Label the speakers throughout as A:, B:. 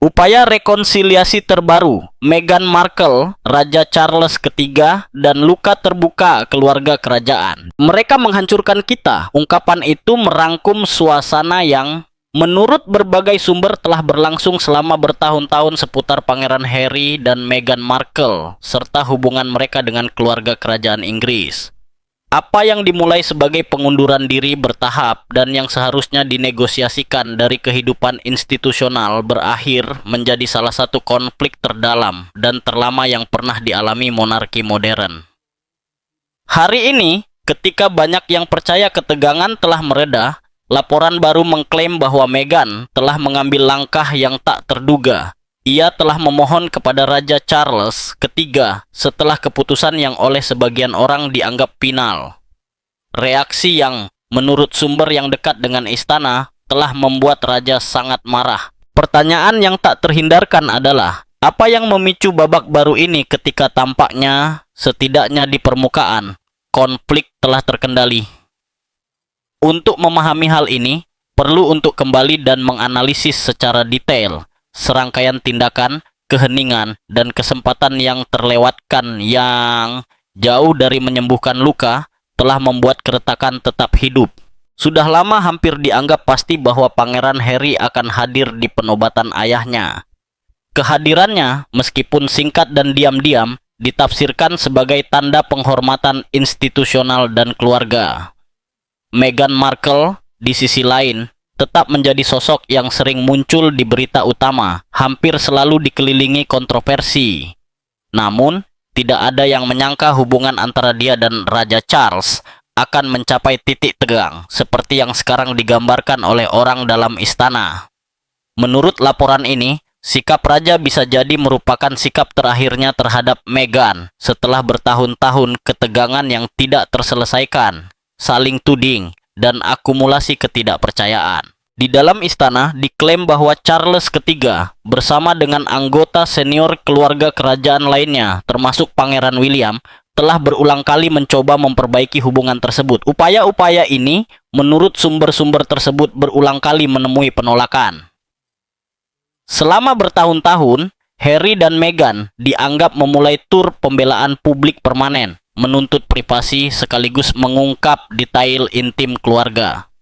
A: Upaya rekonsiliasi terbaru, Meghan Markle, Raja Charles III, dan luka terbuka keluarga kerajaan. Mereka menghancurkan kita. Ungkapan itu merangkum suasana yang menurut berbagai sumber telah berlangsung selama bertahun-tahun seputar Pangeran Harry dan Meghan Markle, serta hubungan mereka dengan keluarga kerajaan Inggris. Apa yang dimulai sebagai pengunduran diri bertahap dan yang seharusnya dinegosiasikan dari kehidupan institusional berakhir menjadi salah satu konflik terdalam dan terlama yang pernah dialami monarki modern. Hari ini, ketika banyak yang percaya ketegangan telah mereda, laporan baru mengklaim bahwa Meghan telah mengambil langkah yang tak terduga. Ia telah memohon kepada Raja Charles III setelah keputusan yang oleh sebagian orang dianggap final. Reaksi yang, menurut sumber yang dekat dengan istana, telah membuat Raja sangat marah. Pertanyaan yang tak terhindarkan adalah, apa yang memicu babak baru ini ketika tampaknya, setidaknya di permukaan, konflik telah terkendali? Untuk memahami hal ini, perlu untuk kembali dan menganalisis secara detail serangkaian tindakan, keheningan, dan kesempatan yang terlewatkan yang jauh dari menyembuhkan luka telah membuat keretakan tetap hidup. Sudah lama hampir dianggap pasti bahwa Pangeran Harry akan hadir di penobatan ayahnya. Kehadirannya, meskipun singkat dan diam-diam, ditafsirkan sebagai tanda penghormatan institusional dan keluarga. Meghan Markle, di sisi lain, tetap menjadi sosok yang sering muncul di berita utama, hampir selalu dikelilingi kontroversi. Namun, tidak ada yang menyangka hubungan antara dia dan Raja Charles akan mencapai titik tegang, seperti yang sekarang digambarkan oleh orang dalam istana. Menurut laporan ini, sikap Raja bisa jadi merupakan sikap terakhirnya terhadap Meghan setelah bertahun-tahun ketegangan yang tidak terselesaikan, saling tuding, dan akumulasi ketidakpercayaan. Di dalam istana diklaim bahwa Charles III bersama dengan anggota senior keluarga kerajaan lainnya, termasuk Pangeran William, telah berulang kali mencoba memperbaiki hubungan tersebut. Upaya-upaya ini, menurut sumber-sumber tersebut, berulang kali menemui penolakan. Selama bertahun-tahun, Harry dan Meghan dianggap memulai tur pembelaan publik permanen, menuntut privasi sekaligus mengungkap detail intim keluarga.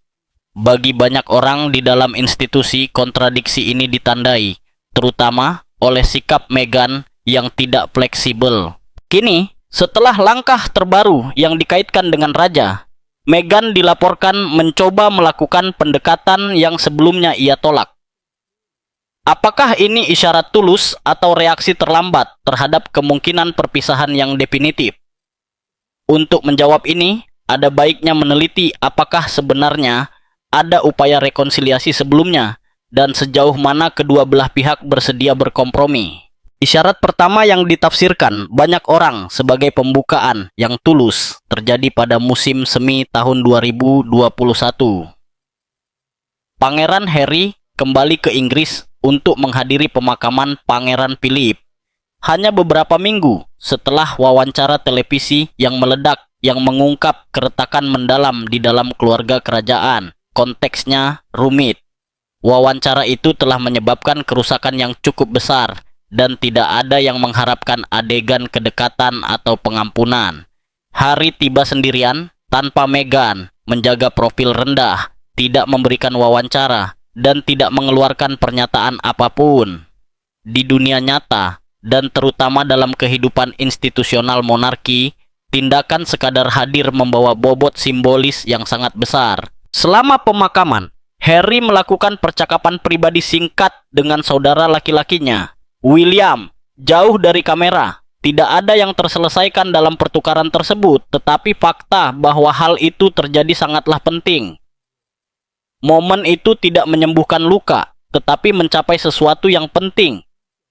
A: Bagi banyak orang di dalam institusi, kontradiksi ini ditandai, terutama oleh sikap Meghan yang tidak fleksibel. Kini, setelah langkah terbaru yang dikaitkan dengan Raja, Meghan dilaporkan mencoba melakukan pendekatan yang sebelumnya ia tolak. Apakah ini isyarat tulus atau reaksi terlambat terhadap kemungkinan perpisahan yang definitif? Untuk menjawab ini, ada baiknya meneliti apakah sebenarnya ada upaya rekonsiliasi sebelumnya dan sejauh mana kedua belah pihak bersedia berkompromi. Isyarat pertama yang ditafsirkan banyak orang sebagai pembukaan yang tulus terjadi pada musim semi tahun 2021. Pangeran Harry kembali ke Inggris untuk menghadiri pemakaman Pangeran Philip. Hanya beberapa minggu setelah wawancara televisi yang meledak yang mengungkap keretakan mendalam di dalam keluarga kerajaan. Konteksnya rumit. Wawancara itu telah menyebabkan kerusakan yang cukup besar dan tidak ada yang mengharapkan adegan kedekatan atau pengampunan. Harry tiba sendirian tanpa Meghan, menjaga profil rendah, tidak memberikan wawancara, dan tidak mengeluarkan pernyataan apapun. Di dunia nyata, dan terutama dalam kehidupan institusional monarki, tindakan sekadar hadir membawa bobot simbolis yang sangat besar. Selama pemakaman, Harry melakukan percakapan pribadi singkat dengan saudara laki-lakinya, William, jauh dari kamera. Tidak ada yang terselesaikan dalam pertukaran tersebut, tetapi fakta bahwa hal itu terjadi sangatlah penting. Momen itu tidak menyembuhkan luka, tetapi mencapai sesuatu yang penting,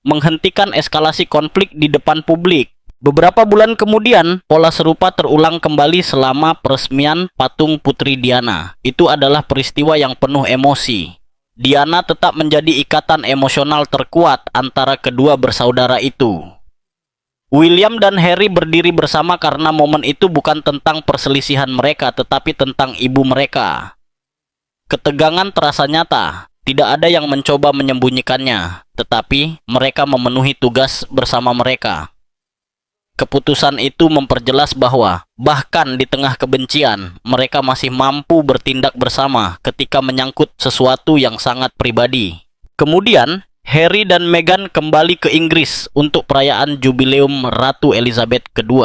A: menghentikan eskalasi konflik di depan publik. Beberapa bulan kemudian, pola serupa terulang kembali selama peresmian patung Putri Diana. Itu adalah peristiwa yang penuh emosi. Diana tetap menjadi ikatan emosional terkuat antara kedua bersaudara itu. William dan Harry berdiri bersama karena momen itu bukan tentang perselisihan mereka, tetapi tentang ibu mereka. Ketegangan terasa nyata. Tidak ada yang mencoba menyembunyikannya, tetapi mereka memenuhi tugas bersama mereka. Keputusan itu memperjelas bahwa, bahkan di tengah kebencian, mereka masih mampu bertindak bersama ketika menyangkut sesuatu yang sangat pribadi. Kemudian, Harry dan Meghan kembali ke Inggris untuk perayaan jubileum Ratu Elizabeth II.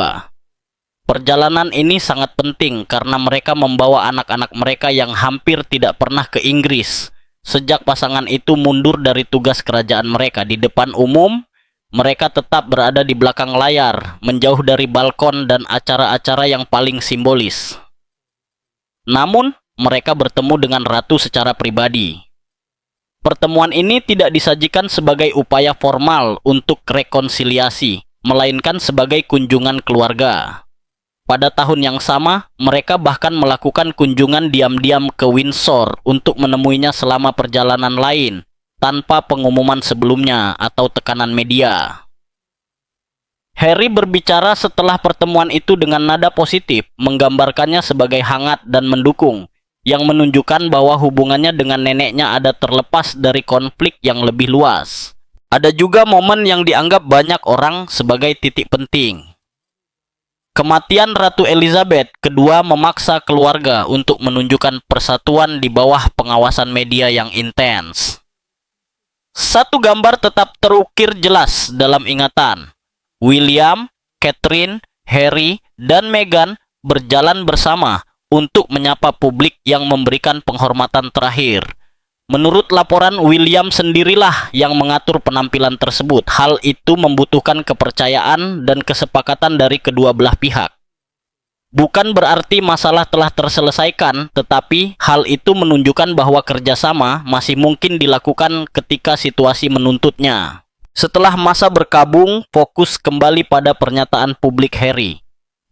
A: Perjalanan ini sangat penting karena mereka membawa anak-anak mereka yang hampir tidak pernah ke Inggris. Sejak pasangan itu mundur dari tugas kerajaan mereka di depan umum, mereka tetap berada di belakang layar, menjauh dari balkon dan acara-acara yang paling simbolis. Namun, mereka bertemu dengan ratu secara pribadi. Pertemuan ini tidak disajikan sebagai upaya formal untuk rekonsiliasi, melainkan sebagai kunjungan keluarga. Pada tahun yang sama, mereka bahkan melakukan kunjungan diam-diam ke Windsor untuk menemuinya selama perjalanan lain, tanpa pengumuman sebelumnya atau tekanan media. Harry berbicara setelah pertemuan itu dengan nada positif, menggambarkannya sebagai hangat dan mendukung, yang menunjukkan bahwa hubungannya dengan neneknya ada terlepas dari konflik yang lebih luas. Ada juga momen yang dianggap banyak orang sebagai titik penting. Kematian Ratu Elizabeth II memaksa keluarga untuk menunjukkan persatuan di bawah pengawasan media yang intens. Satu gambar tetap terukir jelas dalam ingatan. William, Catherine, Harry, dan Meghan berjalan bersama untuk menyapa publik yang memberikan penghormatan terakhir. Menurut laporan, William sendirilah yang mengatur penampilan tersebut. Hal itu membutuhkan kepercayaan dan kesepakatan dari kedua belah pihak. Bukan berarti masalah telah terselesaikan, tetapi hal itu menunjukkan bahwa kerjasama masih mungkin dilakukan ketika situasi menuntutnya. Setelah masa berkabung, fokus kembali pada pernyataan publik Harry.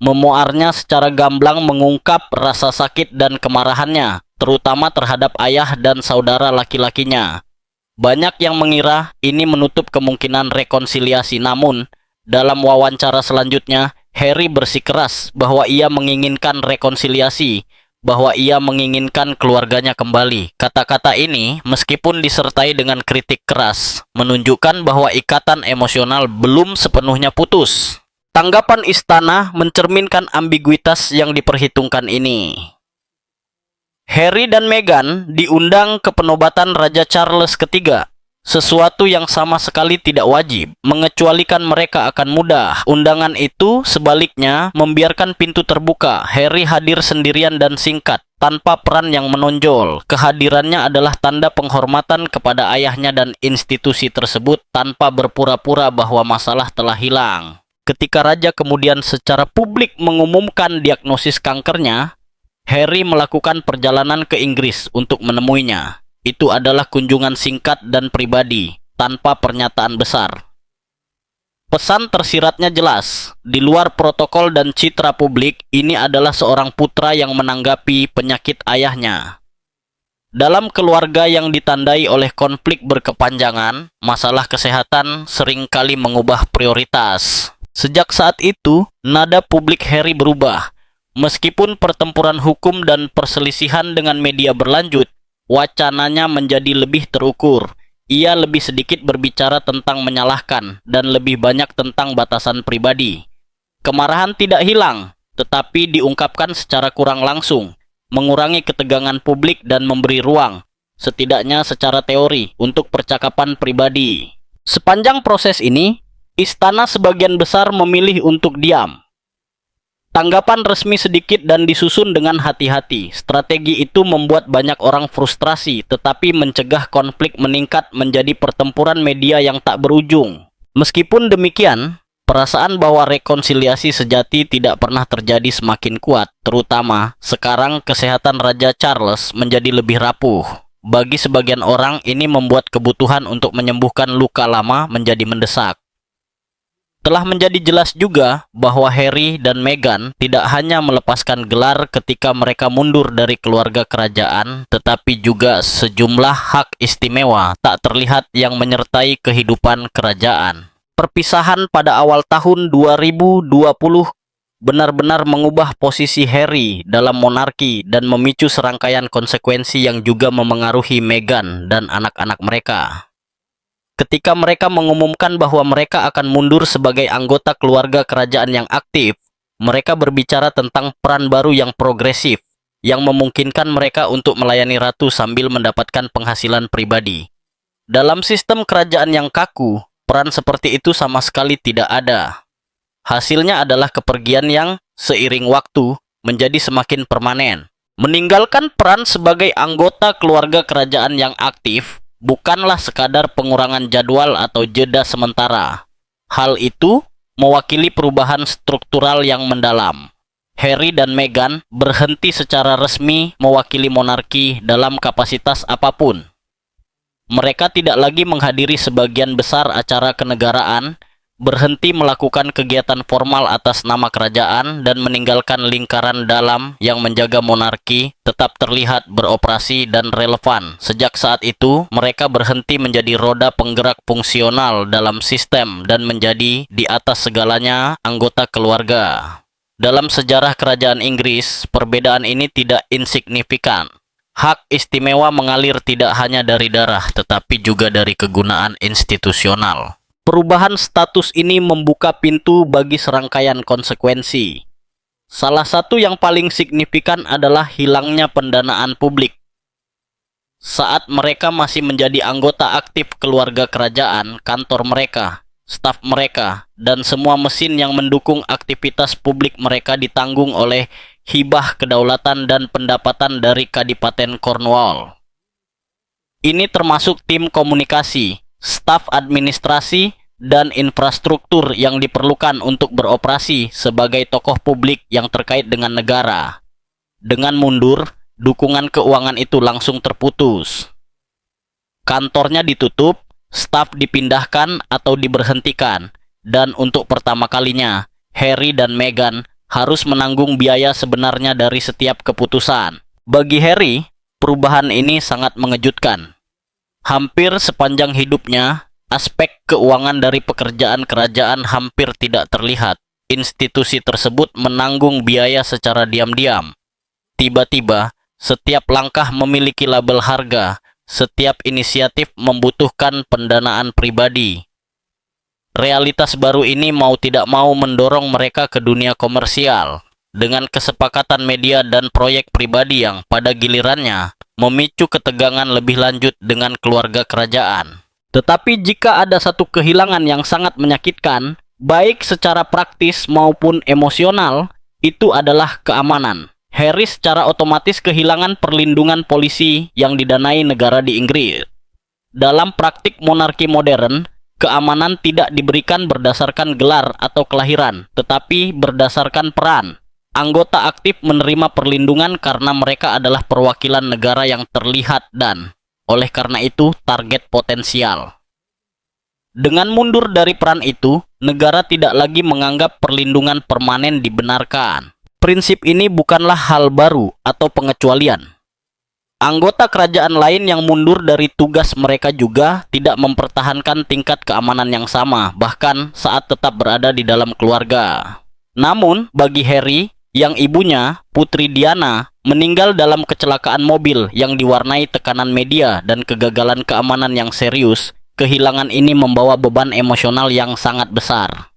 A: Memoarnya secara gamblang mengungkap rasa sakit dan kemarahannya, terutama terhadap ayah dan saudara laki-lakinya. Banyak yang mengira ini menutup kemungkinan rekonsiliasi, namun dalam wawancara selanjutnya, Harry bersikeras bahwa ia menginginkan rekonsiliasi, bahwa ia menginginkan keluarganya kembali. Kata-kata ini, meskipun disertai dengan kritik keras, menunjukkan bahwa ikatan emosional belum sepenuhnya putus. Tanggapan istana mencerminkan ambiguitas yang diperhitungkan ini. Harry dan Meghan diundang ke penobatan Raja Charles III, sesuatu yang sama sekali tidak wajib, mengecualikan mereka akan mudah. Undangan itu sebaliknya membiarkan pintu terbuka. Harry hadir sendirian dan singkat, tanpa peran yang menonjol. Kehadirannya adalah tanda penghormatan kepada ayahnya dan institusi tersebut tanpa berpura-pura bahwa masalah telah hilang. Ketika Raja kemudian secara publik mengumumkan diagnosis kankernya, Harry melakukan perjalanan ke Inggris untuk menemuinya. Itu adalah kunjungan singkat dan pribadi, tanpa pernyataan besar. Pesan tersiratnya jelas, di luar protokol dan citra publik, ini adalah seorang putra yang menanggapi penyakit ayahnya. Dalam keluarga yang ditandai oleh konflik berkepanjangan, masalah kesehatan seringkali mengubah prioritas. Sejak saat itu, nada publik Harry berubah. Meskipun pertempuran hukum dan perselisihan dengan media berlanjut, wacananya menjadi lebih terukur. Ia lebih sedikit berbicara tentang menyalahkan dan lebih banyak tentang batasan pribadi. Kemarahan tidak hilang, tetapi diungkapkan secara kurang langsung, mengurangi ketegangan publik dan memberi ruang, setidaknya secara teori, untuk percakapan pribadi. Sepanjang proses ini, istana sebagian besar memilih untuk diam. Tanggapan resmi sedikit dan disusun dengan hati-hati. Strategi itu membuat banyak orang frustrasi, tetapi mencegah konflik meningkat menjadi pertempuran media yang tak berujung. Meskipun demikian, perasaan bahwa rekonsiliasi sejati tidak pernah terjadi semakin kuat, terutama sekarang kesehatan Raja Charles menjadi lebih rapuh. Bagi sebagian orang, ini membuat kebutuhan untuk menyembuhkan luka lama menjadi mendesak. Telah menjadi jelas juga bahwa Harry dan Meghan tidak hanya melepaskan gelar ketika mereka mundur dari keluarga kerajaan, tetapi juga sejumlah hak istimewa tak terlihat yang menyertai kehidupan kerajaan. Perpisahan pada awal tahun 2020 benar-benar mengubah posisi Harry dalam monarki dan memicu serangkaian konsekuensi yang juga memengaruhi Meghan dan anak-anak mereka. Ketika mereka mengumumkan bahwa mereka akan mundur sebagai anggota keluarga kerajaan yang aktif, mereka berbicara tentang peran baru yang progresif, yang memungkinkan mereka untuk melayani ratu sambil mendapatkan penghasilan pribadi. Dalam sistem kerajaan yang kaku, peran seperti itu sama sekali tidak ada. Hasilnya adalah kepergian yang seiring waktu menjadi semakin permanen. Meninggalkan peran sebagai anggota keluarga kerajaan yang aktif bukanlah sekadar pengurangan jadwal atau jeda sementara. Hal itu mewakili perubahan struktural yang mendalam. Harry dan Meghan berhenti secara resmi mewakili monarki dalam kapasitas apapun. Mereka tidak lagi menghadiri sebagian besar acara kenegaraan, berhenti melakukan kegiatan formal atas nama kerajaan, dan meninggalkan lingkaran dalam yang menjaga monarki tetap terlihat beroperasi dan relevan. Sejak saat itu, mereka berhenti menjadi roda penggerak fungsional dalam sistem dan menjadi di atas segalanya anggota keluarga. Dalam sejarah kerajaan Inggris, perbedaan ini tidak insignifikan. Hak istimewa mengalir tidak hanya dari darah, tetapi juga dari kegunaan institusional. Perubahan status ini membuka pintu bagi serangkaian konsekuensi. Salah satu yang paling signifikan adalah hilangnya pendanaan publik. Saat mereka masih menjadi anggota aktif keluarga kerajaan, kantor mereka, staf mereka, dan semua mesin yang mendukung aktivitas publik mereka ditanggung oleh hibah kedaulatan dan pendapatan dari Kadipaten Cornwall. Ini termasuk tim komunikasi, staf administrasi, dan infrastruktur yang diperlukan untuk beroperasi sebagai tokoh publik yang terkait dengan negara. Dengan mundur, dukungan keuangan itu langsung terputus. Kantornya ditutup, staf dipindahkan atau diberhentikan, dan untuk pertama kalinya, Harry dan Meghan harus menanggung biaya sebenarnya dari setiap keputusan. Bagi Harry, perubahan ini sangat mengejutkan. Hampir sepanjang hidupnya, aspek keuangan dari pekerjaan kerajaan hampir tidak terlihat. Institusi tersebut menanggung biaya secara diam-diam. Tiba-tiba, setiap langkah memiliki label harga, setiap inisiatif membutuhkan pendanaan pribadi. Realitas baru ini mau tidak mau mendorong mereka ke dunia komersial, dengan kesepakatan media dan proyek pribadi yang pada gilirannya memicu ketegangan lebih lanjut dengan keluarga kerajaan. Tetapi jika ada satu kehilangan yang sangat menyakitkan, baik secara praktis maupun emosional, itu adalah keamanan. Harry secara otomatis kehilangan perlindungan polisi yang didanai negara di Inggris. Dalam praktik monarki modern, keamanan tidak diberikan berdasarkan gelar atau kelahiran, tetapi berdasarkan peran. Anggota aktif menerima perlindungan karena mereka adalah perwakilan negara yang terlihat dan, oleh karena itu, target potensial. Dengan mundur dari peran itu, negara tidak lagi menganggap perlindungan permanen dibenarkan. Prinsip ini bukanlah hal baru atau pengecualian. Anggota kerajaan lain yang mundur dari tugas mereka juga tidak mempertahankan tingkat keamanan yang sama, bahkan saat tetap berada di dalam keluarga. Namun, bagi Harry, yang ibunya, Putri Diana, meninggal dalam kecelakaan mobil yang diwarnai tekanan media dan kegagalan keamanan yang serius, kehilangan ini membawa beban emosional yang sangat besar.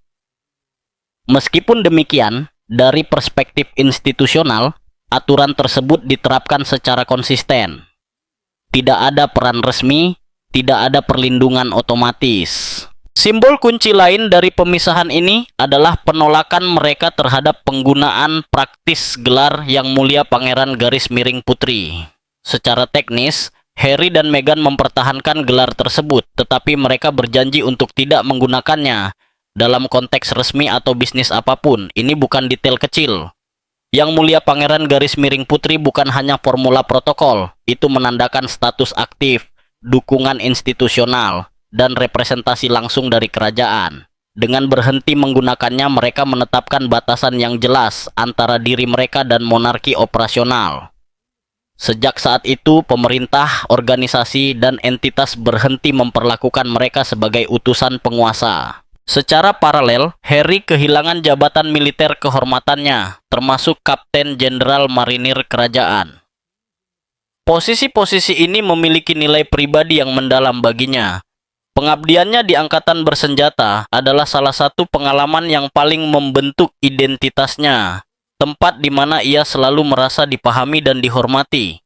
A: Meskipun demikian, dari perspektif institusional, aturan tersebut diterapkan secara konsisten. Tidak ada peran resmi, tidak ada perlindungan otomatis. Simbol kunci lain dari pemisahan ini adalah penolakan mereka terhadap penggunaan praktis gelar Yang Mulia Pangeran Garis Miring Putri. Secara teknis, Harry dan Meghan mempertahankan gelar tersebut, tetapi mereka berjanji untuk tidak menggunakannya dalam konteks resmi atau bisnis apapun. Ini bukan detail kecil. Yang Mulia Pangeran Garis Miring Putri bukan hanya formula protokol, itu menandakan status aktif, dukungan institusional, dan representasi langsung dari kerajaan. Dengan berhenti menggunakannya, mereka menetapkan batasan yang jelas antara diri mereka dan monarki operasional. Sejak saat itu, pemerintah, organisasi, dan entitas berhenti memperlakukan mereka sebagai utusan penguasa. Secara paralel, Harry kehilangan jabatan militer kehormatannya, termasuk Kapten Jenderal Marinir Kerajaan. Posisi-posisi ini memiliki nilai pribadi yang mendalam baginya. Pengabdiannya di Angkatan Bersenjata adalah salah satu pengalaman yang paling membentuk identitasnya, tempat di mana ia selalu merasa dipahami dan dihormati.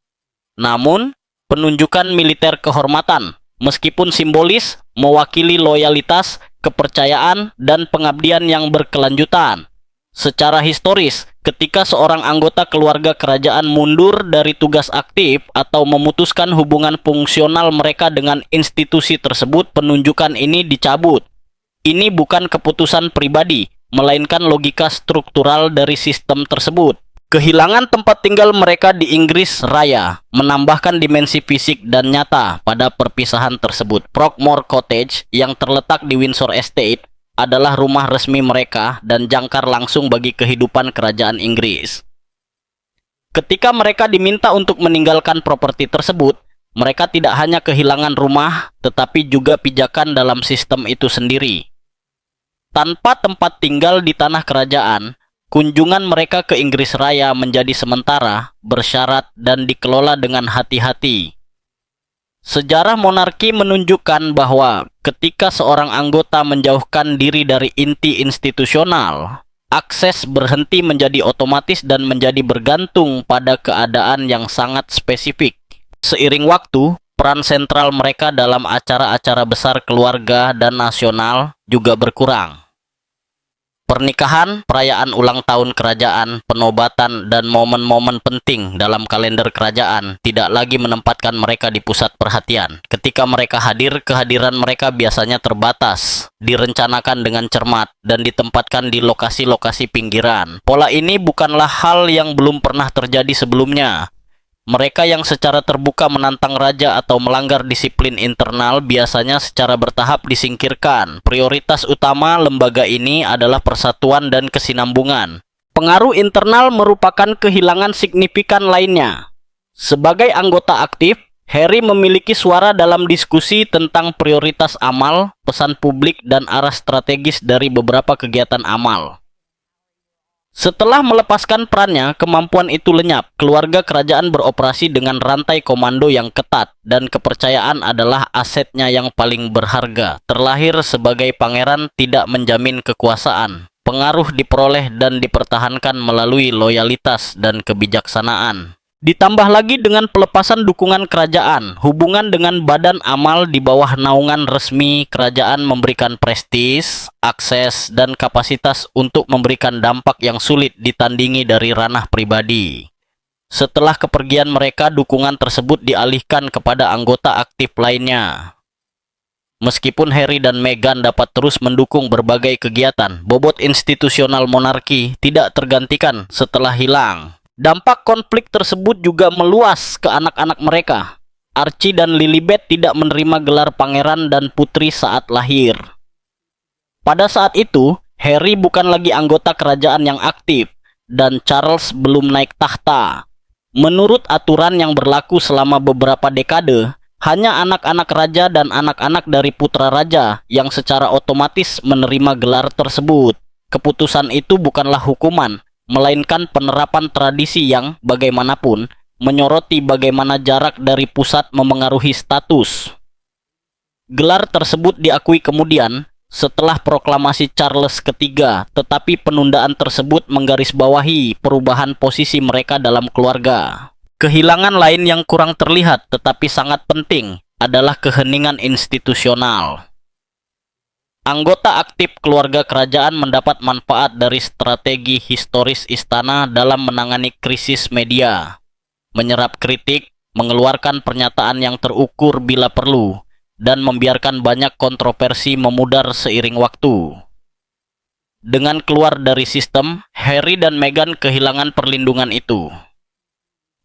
A: Namun, penunjukan militer kehormatan, meskipun simbolis, mewakili loyalitas, kepercayaan, dan pengabdian yang berkelanjutan. Secara historis, ketika seorang anggota keluarga kerajaan mundur dari tugas aktif atau memutuskan hubungan fungsional mereka dengan institusi tersebut, penunjukan ini dicabut. Ini bukan keputusan pribadi, melainkan logika struktural dari sistem tersebut. Kehilangan tempat tinggal mereka di Inggris Raya menambahkan dimensi fisik dan nyata pada perpisahan tersebut. Frogmore Cottage yang terletak di Windsor Estate adalah rumah resmi mereka dan jangkar langsung bagi kehidupan kerajaan Inggris. Ketika mereka diminta untuk meninggalkan properti tersebut, mereka tidak hanya kehilangan rumah, tetapi juga pijakan dalam sistem itu sendiri. Tanpa tempat tinggal di tanah kerajaan, kunjungan mereka ke Inggris Raya menjadi sementara, bersyarat, dan dikelola dengan hati-hati. Sejarah monarki menunjukkan bahwa ketika seorang anggota menjauhkan diri dari inti institusional, akses berhenti menjadi otomatis dan menjadi bergantung pada keadaan yang sangat spesifik. Seiring waktu, peran sentral mereka dalam acara-acara besar keluarga dan nasional juga berkurang. Pernikahan, perayaan ulang tahun kerajaan, penobatan, dan momen-momen penting dalam kalender kerajaan tidak lagi menempatkan mereka di pusat perhatian. Ketika mereka hadir, kehadiran mereka biasanya terbatas, direncanakan dengan cermat, dan ditempatkan di lokasi-lokasi pinggiran. Pola ini bukanlah hal yang belum pernah terjadi sebelumnya. Mereka yang secara terbuka menantang raja atau melanggar disiplin internal biasanya secara bertahap disingkirkan. Prioritas utama lembaga ini adalah persatuan dan kesinambungan. Pengaruh internal merupakan kehilangan signifikan lainnya. Sebagai anggota aktif, Harry memiliki suara dalam diskusi tentang prioritas amal, pesan publik, dan arah strategis dari beberapa kegiatan amal. Setelah melepaskan perannya, kemampuan itu lenyap. Keluarga kerajaan beroperasi dengan rantai komando yang ketat, dan kepercayaan adalah asetnya yang paling berharga. Terlahir sebagai pangeran tidak menjamin kekuasaan. Pengaruh diperoleh dan dipertahankan melalui loyalitas dan kebijaksanaan. Ditambah lagi dengan pelepasan dukungan kerajaan, hubungan dengan badan amal di bawah naungan resmi kerajaan memberikan prestis, akses, dan kapasitas untuk memberikan dampak yang sulit ditandingi dari ranah pribadi. Setelah kepergian mereka, dukungan tersebut dialihkan kepada anggota aktif lainnya. Meskipun Harry dan Meghan dapat terus mendukung berbagai kegiatan, bobot institusional monarki tidak tergantikan setelah hilang. Dampak konflik tersebut juga meluas ke anak-anak mereka. Archie dan Lilibet tidak menerima gelar pangeran dan putri saat lahir. Pada saat itu, Harry bukan lagi anggota kerajaan yang aktif, dan Charles belum naik tahta. Menurut aturan yang berlaku selama beberapa dekade, hanya anak-anak raja dan anak-anak dari putra raja yang secara otomatis menerima gelar tersebut. Keputusan itu bukanlah hukuman, melainkan penerapan tradisi yang, bagaimanapun, menyoroti bagaimana jarak dari pusat memengaruhi status. Gelar tersebut diakui kemudian setelah proklamasi Charles III, tetapi penundaan tersebut menggarisbawahi perubahan posisi mereka dalam keluarga. Kehilangan lain yang kurang terlihat tetapi sangat penting adalah keheningan institusional. Anggota aktif keluarga kerajaan mendapat manfaat dari strategi historis istana dalam menangani krisis media, menyerap kritik, mengeluarkan pernyataan yang terukur bila perlu, dan membiarkan banyak kontroversi memudar seiring waktu. Dengan keluar dari sistem, Harry dan Meghan kehilangan perlindungan itu.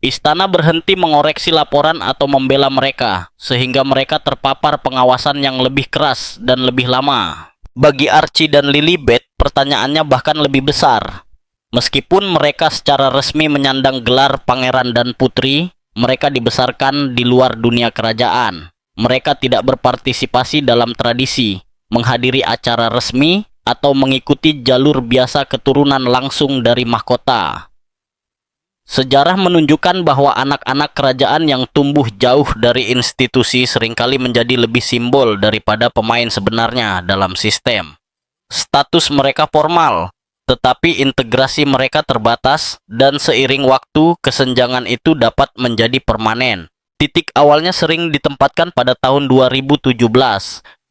A: Istana berhenti mengoreksi laporan atau membela mereka, sehingga mereka terpapar pengawasan yang lebih keras dan lebih lama. Bagi Archie dan Lilibet, pertanyaannya bahkan lebih besar. Meskipun mereka secara resmi menyandang gelar pangeran dan putri, mereka dibesarkan di luar dunia kerajaan. Mereka tidak berpartisipasi dalam tradisi, menghadiri acara resmi, atau mengikuti jalur biasa keturunan langsung dari mahkota. Sejarah menunjukkan bahwa anak-anak kerajaan yang tumbuh jauh dari institusi seringkali menjadi lebih simbol daripada pemain sebenarnya dalam sistem. Status mereka formal, tetapi integrasi mereka terbatas, dan seiring waktu, kesenjangan itu dapat menjadi permanen. Titik awalnya sering ditempatkan pada tahun 2017,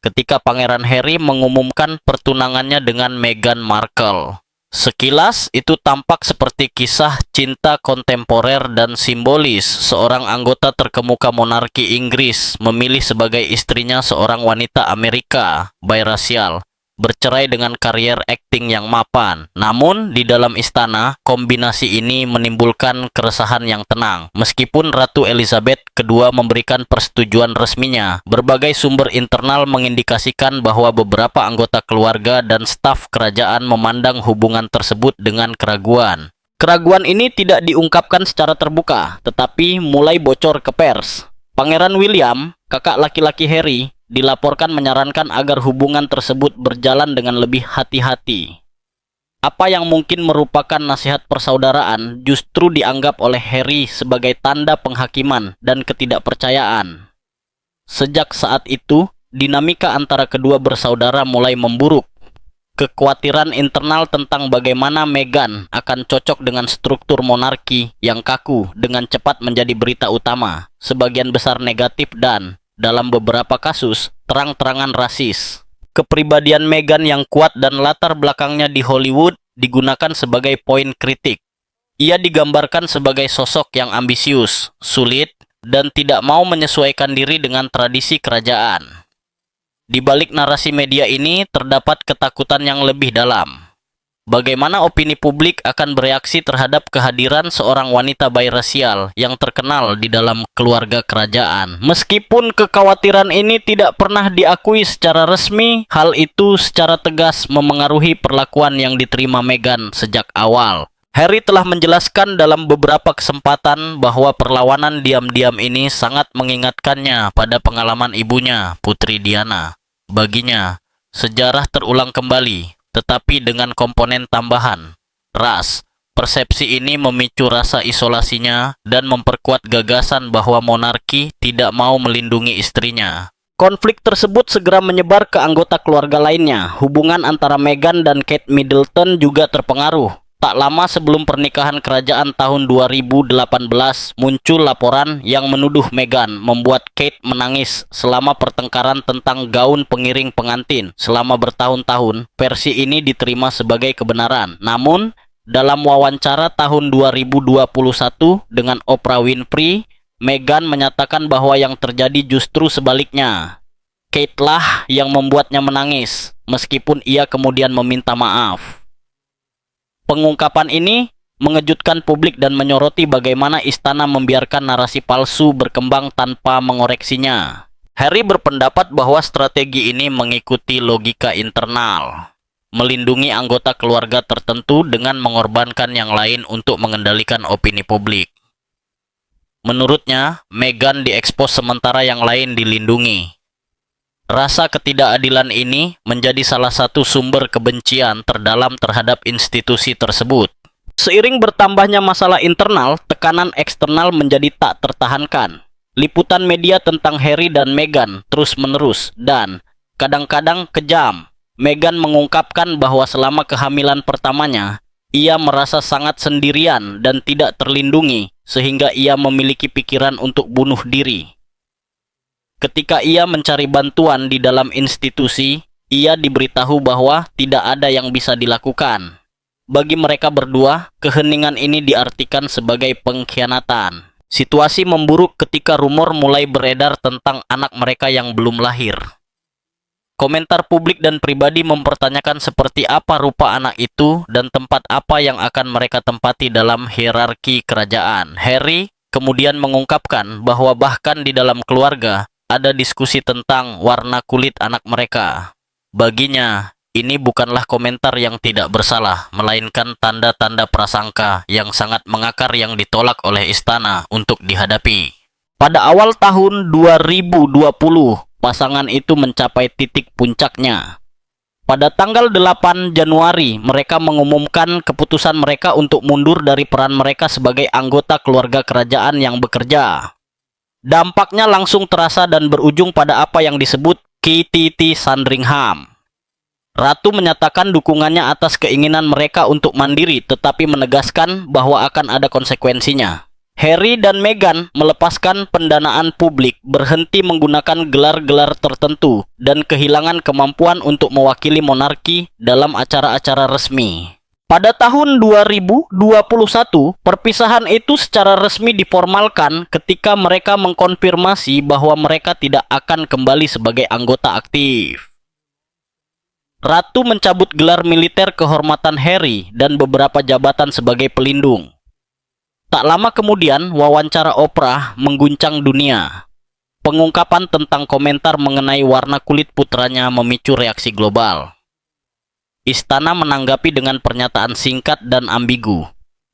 A: ketika Pangeran Harry mengumumkan pertunangannya dengan Meghan Markle. Sekilas, itu tampak seperti kisah cinta kontemporer dan simbolis. Seorang anggota terkemuka monarki Inggris memilih sebagai istrinya seorang wanita Amerika, birasial, bercerai dengan karier akting yang mapan. Namun, di dalam istana, kombinasi ini menimbulkan keresahan yang tenang. Meskipun Ratu Elizabeth II memberikan persetujuan resminya, berbagai sumber internal mengindikasikan bahwa beberapa anggota keluarga dan staf kerajaan memandang hubungan tersebut dengan keraguan. Keraguan ini tidak diungkapkan secara terbuka, tetapi mulai bocor ke pers. Pangeran William, kakak laki-laki Harry, dilaporkan menyarankan agar hubungan tersebut berjalan dengan lebih hati-hati. Apa yang mungkin merupakan nasihat persaudaraan justru dianggap oleh Harry sebagai tanda penghakiman dan ketidakpercayaan. Sejak saat itu, dinamika antara kedua bersaudara mulai memburuk. Kekhawatiran internal tentang bagaimana Meghan akan cocok dengan struktur monarki yang kaku dengan cepat menjadi berita utama, sebagian besar negatif dan, dalam beberapa kasus, terang-terangan rasis. Kepribadian Meghan yang kuat dan latar belakangnya di Hollywood digunakan sebagai poin kritik. Ia digambarkan sebagai sosok yang ambisius, sulit, dan tidak mau menyesuaikan diri dengan tradisi kerajaan. Di balik narasi media ini terdapat ketakutan yang lebih dalam. Bagaimana opini publik akan bereaksi terhadap kehadiran seorang wanita birasial yang terkenal di dalam keluarga kerajaan? Meskipun kekhawatiran ini tidak pernah diakui secara resmi, hal itu secara tegas memengaruhi perlakuan yang diterima Meghan sejak awal. Harry telah menjelaskan dalam beberapa kesempatan bahwa perlawanan diam-diam ini sangat mengingatkannya pada pengalaman ibunya, Putri Diana. Baginya, sejarah terulang kembali, tetapi dengan komponen tambahan, ras. Persepsi ini memicu rasa isolasinya dan memperkuat gagasan bahwa monarki tidak mau melindungi istrinya. Konflik tersebut segera menyebar ke anggota keluarga lainnya. Hubungan antara Meghan dan Kate Middleton juga terpengaruh. Tak lama sebelum pernikahan kerajaan tahun 2018, muncul laporan yang menuduh Meghan membuat Kate menangis selama pertengkaran tentang gaun pengiring pengantin. Selama bertahun-tahun, versi ini diterima sebagai kebenaran. Namun, dalam wawancara tahun 2021 dengan Oprah Winfrey, Meghan menyatakan bahwa yang terjadi justru sebaliknya. Kate lah yang membuatnya menangis, meskipun ia kemudian meminta maaf. Pengungkapan ini mengejutkan publik dan menyoroti bagaimana istana membiarkan narasi palsu berkembang tanpa mengoreksinya. Harry berpendapat bahwa strategi ini mengikuti logika internal, melindungi anggota keluarga tertentu dengan mengorbankan yang lain untuk mengendalikan opini publik. Menurutnya, Meghan diekspos sementara yang lain dilindungi. Rasa ketidakadilan ini menjadi salah satu sumber kebencian terdalam terhadap institusi tersebut. Seiring bertambahnya masalah internal, tekanan eksternal menjadi tak tertahankan. Liputan media tentang Harry dan Meghan terus-menerus dan kadang-kadang kejam. Meghan mengungkapkan bahwa selama kehamilan pertamanya, ia merasa sangat sendirian dan tidak terlindungi, sehingga ia memiliki pikiran untuk bunuh diri. Ketika ia mencari bantuan di dalam institusi, ia diberitahu bahwa tidak ada yang bisa dilakukan. Bagi mereka berdua, keheningan ini diartikan sebagai pengkhianatan. Situasi memburuk ketika rumor mulai beredar tentang anak mereka yang belum lahir. Komentar publik dan pribadi mempertanyakan seperti apa rupa anak itu dan tempat apa yang akan mereka tempati dalam hierarki kerajaan. Harry kemudian mengungkapkan bahwa bahkan di dalam keluarga, ada diskusi tentang warna kulit anak mereka. Baginya, ini bukanlah komentar yang tidak bersalah, melainkan tanda-tanda prasangka yang sangat mengakar yang ditolak oleh istana untuk dihadapi. Pada awal tahun 2020, pasangan itu mencapai titik puncaknya. Pada tanggal 8 Januari, mereka mengumumkan keputusan mereka untuk mundur dari peran mereka sebagai anggota keluarga kerajaan yang bekerja. Dampaknya langsung terasa dan berujung pada apa yang disebut KTT Sandringham. Ratu menyatakan dukungannya atas keinginan mereka untuk mandiri, tetapi menegaskan bahwa akan ada konsekuensinya. Harry dan Meghan melepaskan pendanaan publik, berhenti menggunakan gelar-gelar tertentu, dan kehilangan kemampuan untuk mewakili monarki dalam acara-acara resmi. Pada tahun 2021, perpisahan itu secara resmi diformalkan ketika mereka mengkonfirmasi bahwa mereka tidak akan kembali sebagai anggota aktif. Ratu mencabut gelar militer kehormatan Harry dan beberapa jabatan sebagai pelindung. Tak lama kemudian, wawancara Oprah mengguncang dunia. Pengungkapan tentang komentar mengenai warna kulit putranya memicu reaksi global. Istana menanggapi dengan pernyataan singkat dan ambigu.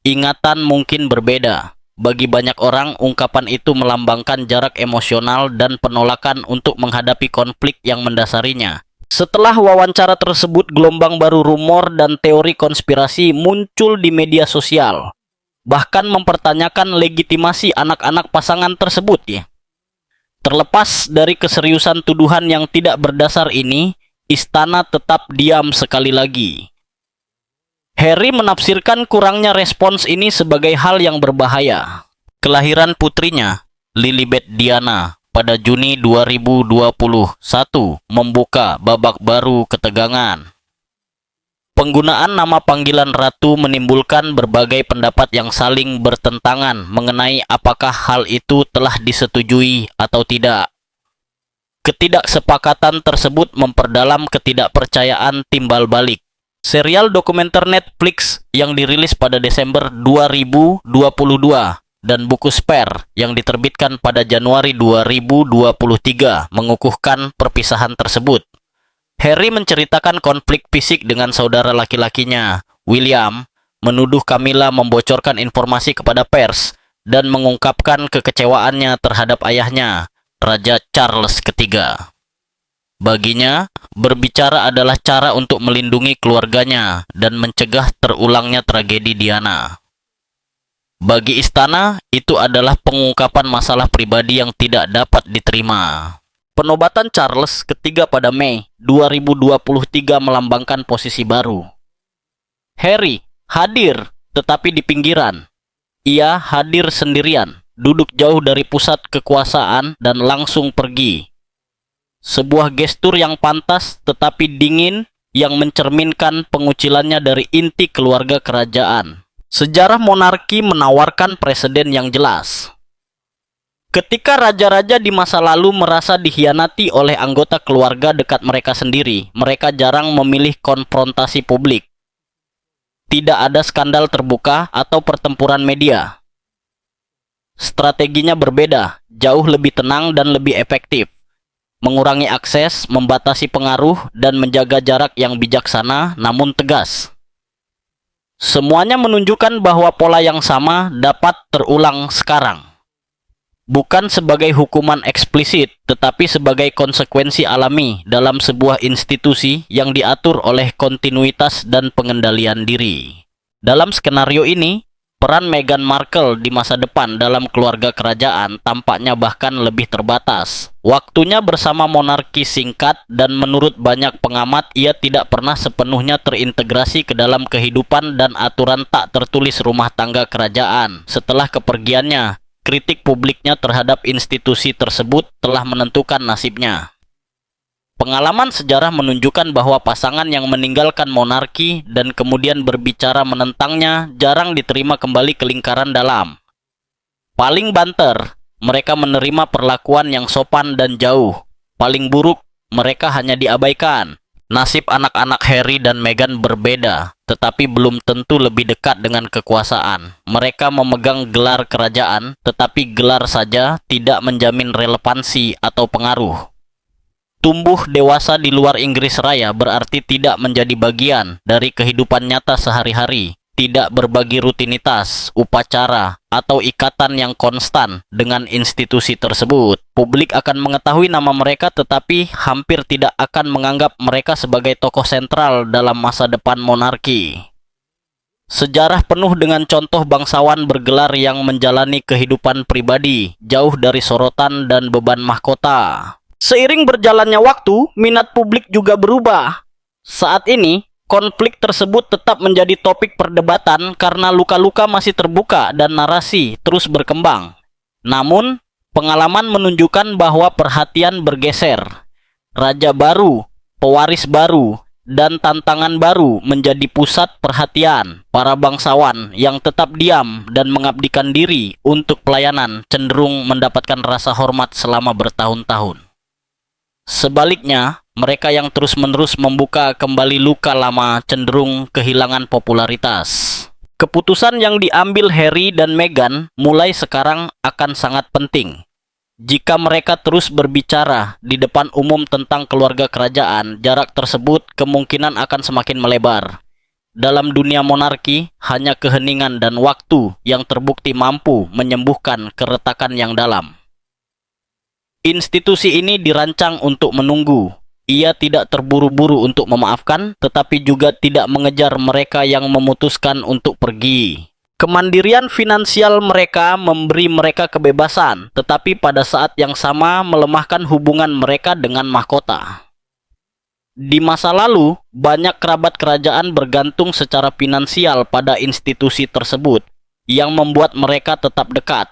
A: Ingatan mungkin berbeda. Bagi banyak orang, ungkapan itu melambangkan jarak emosional dan penolakan untuk menghadapi konflik yang mendasarinya. Setelah wawancara tersebut, gelombang baru rumor dan teori konspirasi muncul di media sosial. Bahkan mempertanyakan legitimasi anak-anak pasangan tersebut ya. Terlepas dari keseriusan tuduhan yang tidak berdasar ini, istana tetap diam sekali lagi. Harry menafsirkan kurangnya respons ini sebagai hal yang berbahaya. Kelahiran putrinya, Lilibet Diana, pada Juni 2021 membuka babak baru ketegangan. Penggunaan nama panggilan ratu menimbulkan berbagai pendapat yang saling bertentangan mengenai apakah hal itu telah disetujui atau tidak. Ketidaksepakatan tersebut memperdalam ketidakpercayaan timbal balik. Serial dokumenter Netflix yang dirilis pada Desember 2022 dan buku Spare yang diterbitkan pada Januari 2023 mengukuhkan perpisahan tersebut. Harry menceritakan konflik fisik dengan saudara laki-lakinya, William, menuduh Camilla membocorkan informasi kepada pers, dan mengungkapkan kekecewaannya terhadap ayahnya, Raja Charles III. Baginya, berbicara adalah cara untuk melindungi keluarganya dan mencegah terulangnya tragedi Diana. Bagi istana, itu adalah pengungkapan masalah pribadi yang tidak dapat diterima. Penobatan Charles III pada Mei 2023 melambangkan posisi baru. Harry hadir tetapi di pinggiran. Ia hadir sendirian, duduk jauh dari pusat kekuasaan dan langsung pergi. Sebuah gestur yang pantas tetapi dingin yang mencerminkan pengucilannya dari inti keluarga kerajaan. Sejarah monarki menawarkan preseden yang jelas. Ketika raja-raja di masa lalu merasa dikhianati oleh anggota keluarga dekat mereka sendiri, mereka jarang memilih konfrontasi publik. Tidak ada skandal terbuka atau pertempuran media. Strateginya berbeda, jauh lebih tenang dan lebih efektif. Mengurangi akses, membatasi pengaruh, dan menjaga jarak yang bijaksana namun tegas. Semuanya menunjukkan bahwa pola yang sama dapat terulang sekarang. Bukan sebagai hukuman eksplisit, tetapi sebagai konsekuensi alami dalam sebuah institusi yang diatur oleh kontinuitas dan pengendalian diri. Dalam skenario ini, peran Meghan Markle di masa depan dalam keluarga kerajaan tampaknya bahkan lebih terbatas. Waktunya bersama monarki singkat dan menurut banyak pengamat ia tidak pernah sepenuhnya terintegrasi ke dalam kehidupan dan aturan tak tertulis rumah tangga kerajaan. Setelah kepergiannya, kritik publiknya terhadap institusi tersebut telah menentukan nasibnya. Pengalaman sejarah menunjukkan bahwa pasangan yang meninggalkan monarki dan kemudian berbicara menentangnya jarang diterima kembali ke lingkaran dalam. Paling banter, mereka menerima perlakuan yang sopan dan jauh. Paling buruk, mereka hanya diabaikan. Nasib anak-anak Harry dan Meghan berbeda, tetapi belum tentu lebih dekat dengan kekuasaan. Mereka memegang gelar kerajaan, tetapi gelar saja tidak menjamin relevansi atau pengaruh. Tumbuh dewasa di luar Inggris Raya berarti tidak menjadi bagian dari kehidupan nyata sehari-hari. tidak berbagi rutinitas, upacara, atau ikatan yang konstan dengan institusi tersebut. Publik akan mengetahui nama mereka tetapi hampir tidak akan menganggap mereka sebagai tokoh sentral dalam masa depan monarki. Sejarah penuh dengan contoh bangsawan bergelar yang menjalani kehidupan pribadi, jauh dari sorotan dan beban mahkota. Seiring berjalannya waktu, minat publik juga berubah. Saat ini, konflik tersebut tetap menjadi topik perdebatan karena luka-luka masih terbuka dan narasi terus berkembang. Namun, pengalaman menunjukkan bahwa perhatian bergeser. Raja baru, pewaris baru, dan tantangan baru menjadi pusat perhatian. Para bangsawan yang tetap diam dan mengabdikan diri untuk pelayanan cenderung mendapatkan rasa hormat selama bertahun-tahun. Sebaliknya, mereka yang terus-menerus membuka kembali luka lama cenderung kehilangan popularitas. Keputusan yang diambil Harry dan Meghan mulai sekarang akan sangat penting. Jika mereka terus berbicara di depan umum tentang keluarga kerajaan, jarak tersebut kemungkinan akan semakin melebar. Dalam dunia monarki, hanya keheningan dan waktu yang terbukti mampu menyembuhkan keretakan yang dalam. Institusi ini dirancang untuk menunggu. Ia tidak terburu-buru untuk memaafkan, tetapi juga tidak mengejar mereka yang memutuskan untuk pergi. Kemandirian finansial mereka memberi mereka kebebasan, tetapi pada saat yang sama melemahkan hubungan mereka dengan mahkota. Di masa lalu, banyak kerabat kerajaan bergantung secara finansial pada institusi tersebut, yang membuat mereka tetap dekat.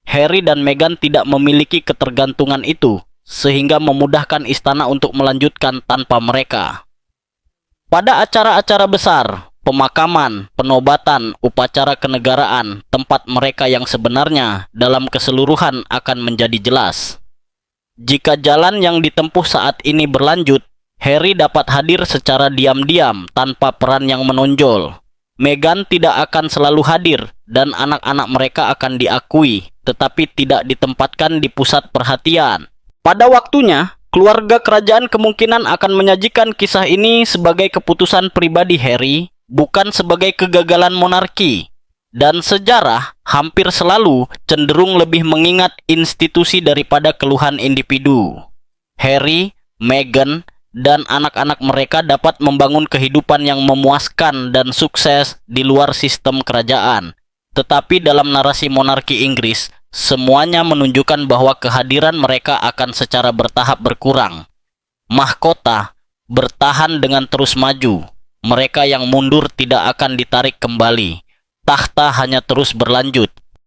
A: Harry dan Meghan tidak memiliki ketergantungan itu, sehingga memudahkan istana untuk melanjutkan tanpa mereka. Pada acara-acara besar, pemakaman, penobatan, upacara kenegaraan, tempat mereka yang sebenarnya dalam keseluruhan akan menjadi jelas. Jika jalan yang ditempuh saat ini berlanjut, Harry dapat hadir secara diam-diam tanpa peran yang menonjol. Meghan tidak akan selalu hadir dan anak-anak mereka akan diakui, tetapi tidak ditempatkan di pusat perhatian. Pada waktunya, keluarga kerajaan kemungkinan akan menyajikan kisah ini sebagai keputusan pribadi Harry, bukan sebagai kegagalan monarki. Dan sejarah hampir selalu cenderung lebih mengingat institusi daripada keluhan individu. Harry, Meghan, dan anak-anak mereka dapat membangun kehidupan yang memuaskan dan sukses di luar sistem kerajaan. Tetapi dalam narasi monarki Inggris, semuanya menunjukkan bahwa kehadiran mereka akan secara bertahap berkurang. Mahkota bertahan dengan terus maju. Mereka yang mundur tidak akan ditarik kembali. Takhta hanya terus berlanjut.